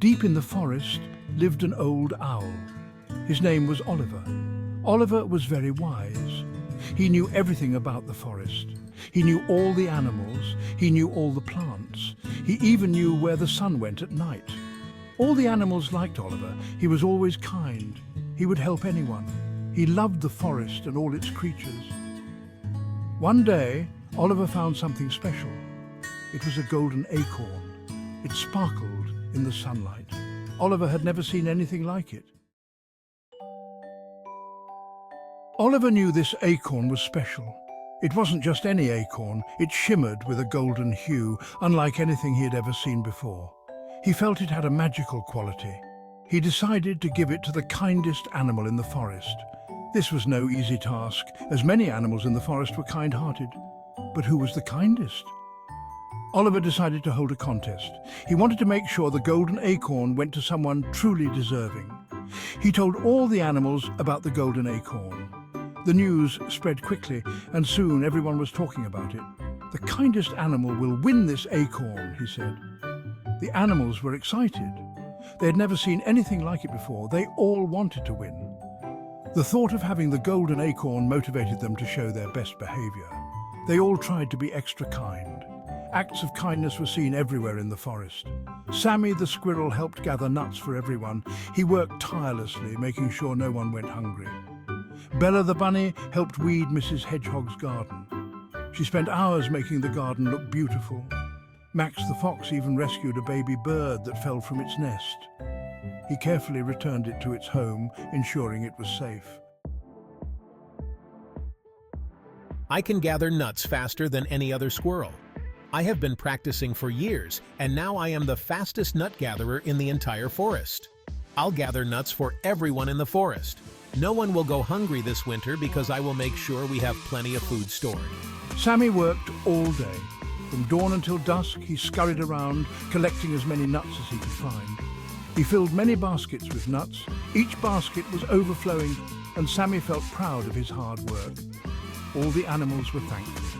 Deep in the forest lived an old owl. His name was Oliver. Oliver was very wise. He knew everything about the forest. He knew all the animals. He knew all the plants. He even knew where the sun went at night. All the animals liked Oliver. He was always kind. He would help anyone. He loved the forest and all its creatures. One day, Oliver found something special. It was a golden acorn. It sparkled in the sunlight. Oliver had never seen anything like it. Oliver knew this acorn was special. It wasn't just any acorn, it shimmered with a golden hue, unlike anything he had ever seen before. He felt it had a magical quality. He decided to give it to the kindest animal in the forest. This was no easy task, as many animals in the forest were kind-hearted. But who was the kindest? Oliver decided to hold a contest. He wanted to make sure the golden acorn went to someone truly deserving. He told all the animals about the golden acorn. The news spread quickly, and soon everyone was talking about it. The kindest animal will win this acorn, he said. The animals were excited. They had never seen anything like it before. They all wanted to win. The thought of having the golden acorn motivated them to show their best behavior. They all tried to be extra kind. Acts of kindness were seen everywhere in the forest. Sammy the Squirrel helped gather nuts for everyone. He worked tirelessly, making sure no one went hungry. Bella the Bunny helped weed Mrs. Hedgehog's garden. She spent hours making the garden look beautiful. Max the Fox even rescued a baby bird that fell from its nest. He carefully returned it to its home, ensuring it was safe. I can gather nuts faster than any other squirrel. I have been practicing for years, and now I am the fastest nut gatherer in the entire forest. I'll gather nuts for everyone in the forest. No one will go hungry this winter because I will make sure we have plenty of food stored. Sammy worked all day. From dawn until dusk, he scurried around, collecting as many nuts as he could find. He filled many baskets with nuts. Each basket was overflowing, and Sammy felt proud of his hard work. All the animals were thankful.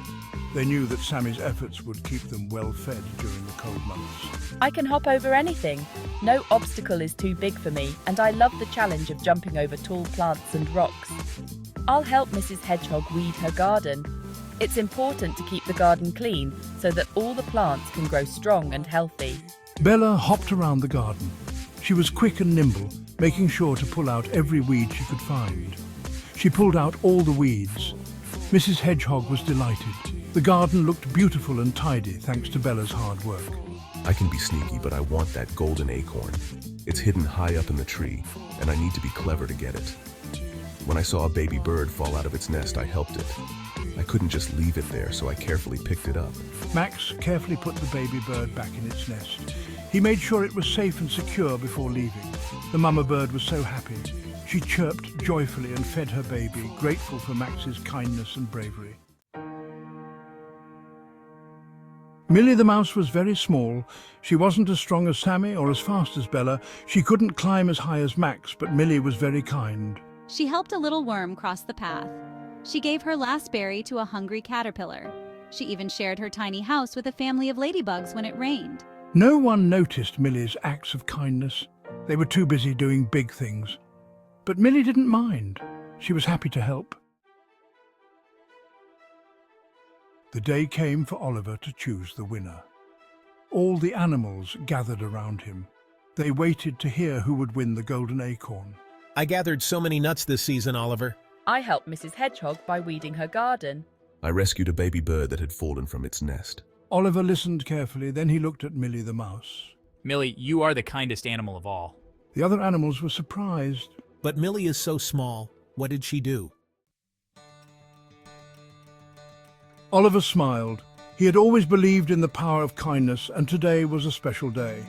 They knew that Sammy's efforts would keep them well fed during the cold months. I can hop over anything. No obstacle is too big for me, and I love the challenge of jumping over tall plants and rocks. I'll help Mrs. Hedgehog weed her garden. It's important to keep the garden clean so that all the plants can grow strong and healthy. Bella hopped around the garden. She was quick and nimble, making sure to pull out every weed she could find. She pulled out all the weeds. Mrs. Hedgehog was delighted. The garden looked beautiful and tidy thanks to Bella's hard work. I can be sneaky, but I want that golden acorn. It's hidden high up in the tree, and I need to be clever to get it. When I saw a baby bird fall out of its nest, I helped it. I couldn't just leave it there, so I carefully picked it up. Max carefully put the baby bird back in its nest. He made sure it was safe and secure before leaving. The mama bird was so happy. She chirped joyfully and fed her baby, grateful for Max's kindness and bravery. Millie the Mouse was very small. She wasn't as strong as Sammy or as fast as Bella. She couldn't climb as high as Max, but Millie was very kind. She helped a little worm cross the path. She gave her last berry to a hungry caterpillar. She even shared her tiny house with a family of ladybugs when it rained. No one noticed Millie's acts of kindness. They were too busy doing big things. But Millie didn't mind. She was happy to help. The day came for Oliver to choose the winner. All the animals gathered around him. They waited to hear who would win the golden acorn. I gathered so many nuts this season, Oliver. I helped Mrs. Hedgehog by weeding her garden. I rescued a baby bird that had fallen from its nest. Oliver listened carefully, then he looked at Millie the Mouse. Millie, you are the kindest animal of all. The other animals were surprised. But Millie is so small. What did she do? Oliver smiled. He had always believed in the power of kindness, and today was a special day.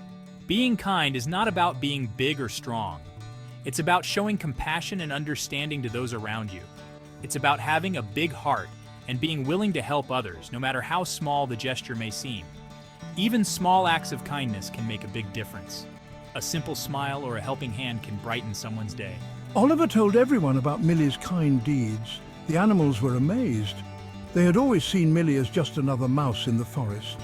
Being kind is not about being big or strong. It's about showing compassion and understanding to those around you. It's about having a big heart and being willing to help others, no matter how small the gesture may seem. Even small acts of kindness can make a big difference. A simple smile or a helping hand can brighten someone's day. Oliver told everyone about Millie's kind deeds. The animals were amazed. They had always seen Millie as just another mouse in the forest.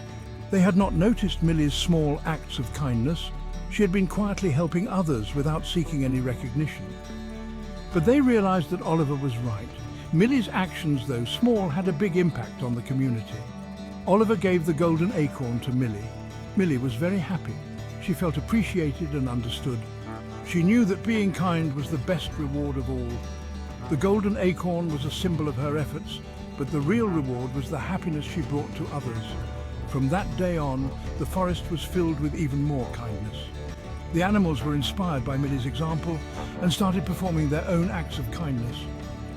They had not noticed Millie's small acts of kindness. She had been quietly helping others without seeking any recognition. But they realized that Oliver was right. Millie's actions, though small, had a big impact on the community. Oliver gave the golden acorn to Millie. Millie was very happy. She felt appreciated and understood. She knew that being kind was the best reward of all. The golden acorn was a symbol of her efforts, but the real reward was the happiness she brought to others. From that day on, the forest was filled with even more kindness. The animals were inspired by Millie's example and started performing their own acts of kindness.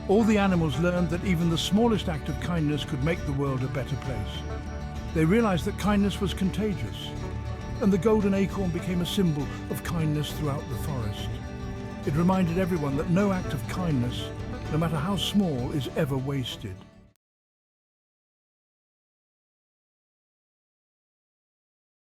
All the animals learned that even the smallest act of kindness could make the world a better place. They realized that kindness was contagious, and the golden acorn became a symbol of kindness throughout the forest. It reminded everyone that no act of kindness, no matter how small, is ever wasted.